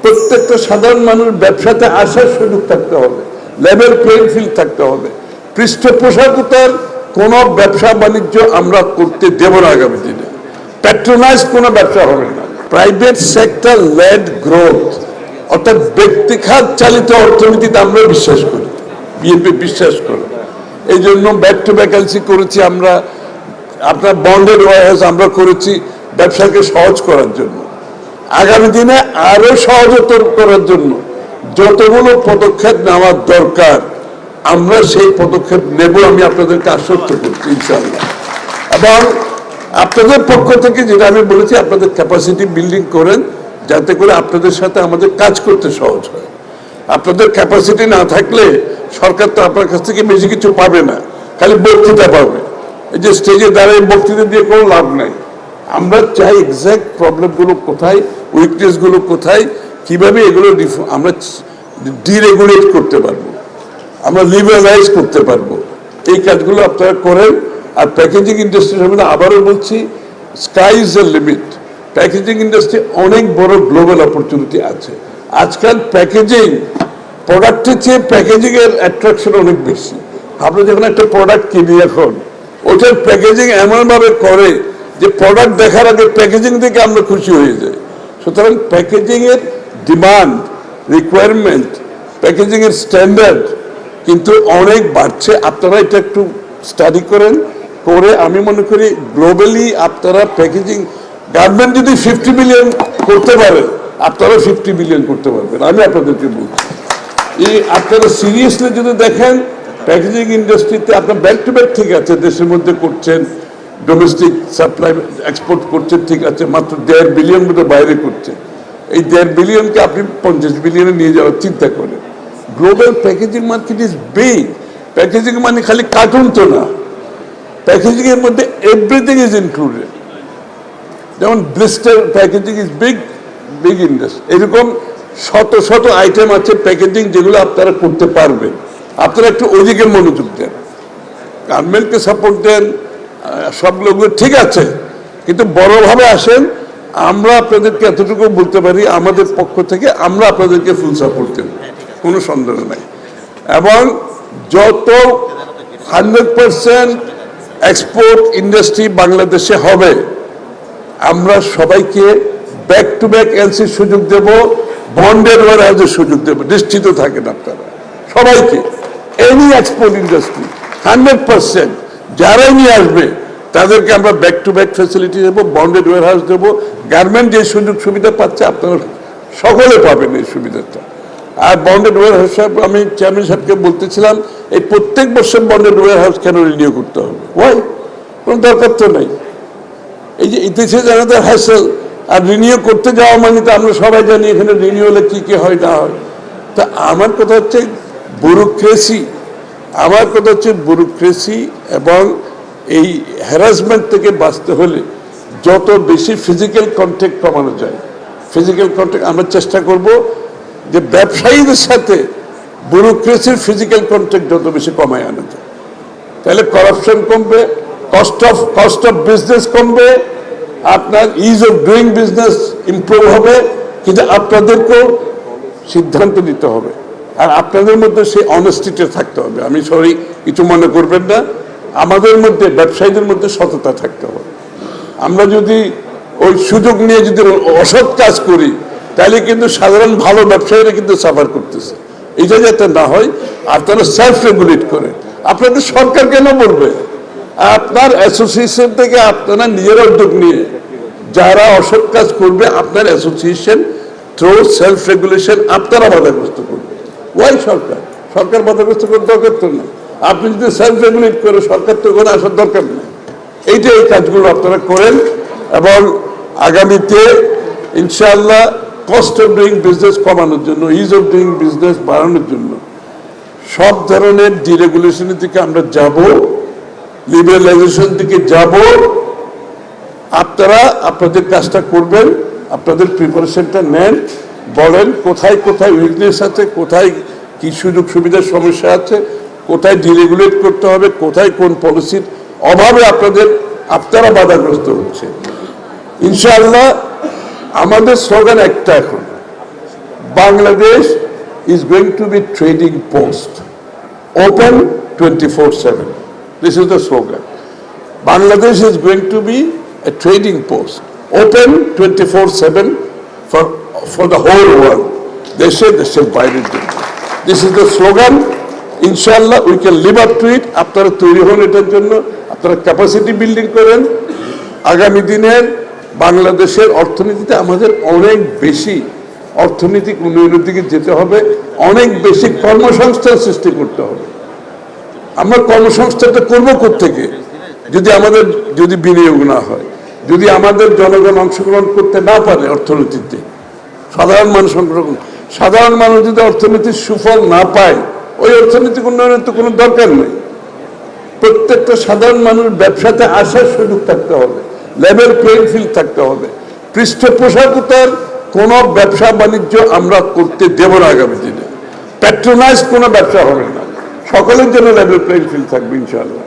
প্রত্যেকটা সাধারণ মানুষ ব্যবসাতে আসার সুযোগ থাকতে হবে, লেভেল প্লেইং ফিল্ড থাকতে হবে। পৃষ্ঠপোষকতার কোন ব্যবসা বাণিজ্য আমরা করতে দেব না আগামী দিনে। প্যাট্রোনাইজ কোনো ব্যবসা হবে না। প্রাইভেট সেক্টর লেড গ্রোথ, অর্থাৎ ব্যক্তিখাত চালিত অর্থনীতিতে আমরা বিশ্বাস করি, বিএনপি বিশ্বাস করে। এই জন্য ব্যাক টু ভ্যাকেন্সি করেছি আমরা, আপনার বন্ডেড ওয়ারহাউস আমরা করেছি ব্যবসাকে সহজ করার জন্য। আগামী দিনে আরো সহজতর করার জন্য যতগুলো পদক্ষেপ নেওয়ার দরকার আমরা সেই পদক্ষেপ নেব, আমি আপনাদেরকে আশ্বস্ত করছি ইনশাআল্লাহ। এবং আপনাদের পক্ষ থেকে যেটা আমি বলেছি, আপনাদের ক্যাপাসিটি বিল্ডিং করেন যাতে করে আপনাদের সাথে আমাদের কাজ করতে সহজ হয়। আপনাদের ক্যাপাসিটি না থাকলে সরকার তো আপনার কাছ থেকে বেশি কিছু পাবে না, খালি বক্তৃতা পাবে। এই যে স্টেজে দাঁড়িয়ে বক্তৃতা দিয়ে কোনো লাভ নাই। আমরা চাই এক্সাক্ট প্রবলেমগুলো কোথায়, উইকনেসগুলো কোথায়, কিভাবে এগুলো আমরা ডিরেগুলেট করতে পারবো, আমরা লিবারালাইজ করতে পারবো। এই কাজগুলো আপনারা করেন। আর প্যাকেজিং ইন্ডাস্ট্রির সামনে আবারও বলছি, sky is the limit. Packaging industry অনেক বড় গ্লোবাল অপরচুনিটি আছে। আজকাল প্যাকেজিং প্রোডাক্টের চেয়ে প্যাকেজিং এর অ্যাট্রাকশন অনেক বেশি। আপনি যখন একটা প্রোডাক্ট কিনি এখন, ওটার প্যাকেজিং এমনভাবে করে যে প্রোডাক্ট দেখার আগে প্যাকেজিং থেকে আমরা খুশি হয়ে যাই। সুতরাং প্যাকেজিং এর ডিমান্ড, রিকোয়ারমেন্ট, প্যাকেজিং এর স্ট্যান্ডার্ড কিন্তু অনেক বাড়ছে। আপনারা এটা একটু স্টাডি করেন, করে আমি মনে করি গ্লোবালি আপনারা প্যাকেজিং, গার্মেন্ট যদি 50 বিলিয়ন করতে পারে, আপনারা 50 বিলিয়ন করতে পারবেন, আমি আপনাদেরকে বলছি। এই আপনারা সিরিয়াসলি যদি দেখেন প্যাকেজিং ইন্ডাস্ট্রিতে আপনার ব্যাক টু ব্যাক ঠিক আছে, দেশের মধ্যে করছেন, ডোমেস্টিক সাপ্লাই এক্সপোর্ট করছেন ঠিক আছে, মাত্র 1.5 বিলিয়ন মতো বাইরে করছে। এই 1.5 বিলিয়নকে আপনি 50 বিলিয়নে নিয়ে যাওয়ার চিন্তা করেন। Global packaging market is big. Packaging মানে খালি কার্টুন তো না, প্যাকেজিং এর মধ্যে এভরিথিং ইজ ইনক্লুডেড। যেমন blister packaging is big big industry. এরকম শত শত আইটেম আছে প্যাকেজিং যেগুলো আপনারা করতে পারবেন। আপনারা একটু ওইদিকে মনোযোগ দেন, গার্মেন্টকে সাপোর্ট দেন, সবগুলো ঠিক আছে, কিন্তু বড়ভাবে আসেন। আমরা আপনাদেরকে এতটুকু বলতে পারি, আমাদের পক্ষ থেকে আমরা আপনাদেরকে ফুল সাপোর্ট দেব, কোনো সন্দেহ নাই। এবং যত 100% এক্সপোর্ট ইন্ডাস্ট্রি বাংলাদেশে হবে, আমরা সবাইকে ব্যাক টু ব্যাক এলসির সুযোগ দেব, বন্ডেড ওয়ারহাউসের সুযোগ দেব। নিশ্চিত থাকেন আপনারা সবাইকে। এনি এক্সপোর্ট ইন্ডাস্ট্রি 100% যারাই নিয়ে আসবে তাদেরকে আমরা ব্যাক টু ব্যাক ফ্যাসিলিটি দেবো, বন্ডেড ওয়ারহাউস দেবো। গার্মেন্ট যে সুযোগ সুবিধা পাচ্ছে আপনারা সকলে পাবেন এই সুবিধাটা। আর বন্ডেড ওয়ারহাউস সাহেব, আমি চেয়ারম্যান সাহেবকে বলতেছিলাম, এই প্রত্যেক বছর বন্ডেড ওয়ারহাউস কেন রিনিউ করতে হবে? ওয়াই? কোনো দরকার তো নেই। এই যে ইতিহাসে জানাদের হ্যাসেল, আর রিনিউ করতে যাওয়া মানে তো আমরা সবাই জানি এখানে রিনিউ হলে কী কী হয় না হয়। তা আমার কথা হচ্ছে ব্যুরোক্রেসি, এবং এই হ্যারাসমেন্ট থেকে বাঁচতে হলে যত বেশি ফিজিক্যাল কন্ট্যাক্ট কমানো যায়, ফিজিক্যাল কন্ট্যাক্ট আমরা চেষ্টা করব যে ব্যবসায়ীদের সাথে ব্যুরোক্রেসির ফিজিক্যাল কন্ট্যাক্ট যত বেশি কমায় আনা যায়, তাহলে করাপশন কমবে, কস্ট অফ বিজনেস কমবে, আপনার is of doing business improve হবে। কিন্তু আপনাদেরকেও সিদ্ধান্ত নিতে হবে, আর আপনাদের মধ্যে সেই অনেস্টিটা থাকতে হবে। আমি সরি, কিছু মনে করবেন না, আমাদের মধ্যে ব্যবসায়ীদের মধ্যে সততা থাকতে হবে। আমরা যদি ওই সুযোগ নিয়ে যদি অসৎ কাজ করি, তাহলে কিন্তু সাধারণ ভালো ব্যবসায়ীরা কিন্তু সাফার করতেছে। এটা যাতে না হয়, আপনারা সেলফ রেগুলেট করে। আপনাদের সরকার কেন বলবে? আপনার অ্যাসোসিয়েশন থেকে আপনারা নিজেরা উদ্যোগ নিয়ে যারা অসৎ কাজ করবে, আপনার অ্যাসোসিয়েশন থ্রু সেলফ রেগুলেশন আপনারা বাধাগ্রস্ত করবে। ওয়াই সরকার বাধাগ্রস্ত করার দরকার তো না। আপনি যদি সেলফ রেগুলেট করে, সরকার তো কোনো আসার দরকার নেই। এই কাজগুলো আপনারা করেন, এবং আগামীতে ইনশাআল্লাহ কস্ট অফ ডুইং বিজনেস কমানোর জন্য, ইজ অফ ডুইং বিজনেস বাড়ানোর জন্য সব ধরনের ডিরেগুলেশনের দিকে আমরা যাব, লিবারালাইজেশন দিকে যাব। আপনারা আপনাদের কাজটা করবেন, আপনাদের প্রিপারেশনটা নেন, বলেন কোথায় কোথায় উইকনেস আছে, কোথায় কি সুযোগ সুবিধার সমস্যা আছে, কোথায় ডিরেগুলেট করতে হবে, কোথায় কোন পলিসির অভাবে আপনারা বাধাগ্রস্ত হচ্ছে। ইনশাআল্লাহ আমাদের স্লোগান একটা এখন, Bangladesh is going to be trading post, open 24/7. This is the slogan. Bangladesh is going to be a trading post, open 24/7 for the whole world. দেশের বাইরের জন্য। This is the slogan. Inshallah, we can live up to it. আপনারা তৈরি হন এটার জন্য, আপনারা capacity building করেন। আগামী দিনের বাংলাদেশের অর্থনীতিতে আমাদের অনেক বেশি অর্থনৈতিক উন্নয়নের দিকে যেতে হবে, অনেক বেশি কর্মসংস্থান সৃষ্টি করতে হবে। আমরা কর্মসংস্থানটা করবো কোত্থেকে? যদি বিনিয়োগ না হয়, যদি আমাদের জনগণ অংশগ্রহণ করতে না পারে অর্থনীতিতে, সাধারণ মানুষ যদি অর্থনীতির সুফল না পায়, ওই অর্থনৈতিক উন্নয়নের তো কোনো দরকার নেই। প্রত্যেকটা সাধারণ মানুষ ব্যবসাতে আসার সুযোগ থাকতে হবে, লেভেল প্লেইং ফিল্ড থাকতে হবে। পৃষ্ঠপোষকতার কোনো ব্যবসা বাণিজ্য আমরা করতে দেব না আগামী দিনে। প্যাট্রোনাইজ কোনো ব্যবসা হবে না, সকলের জন্য লেভেল প্লেইং ফিল্ড থাকবে ইনশাআল্লাহ।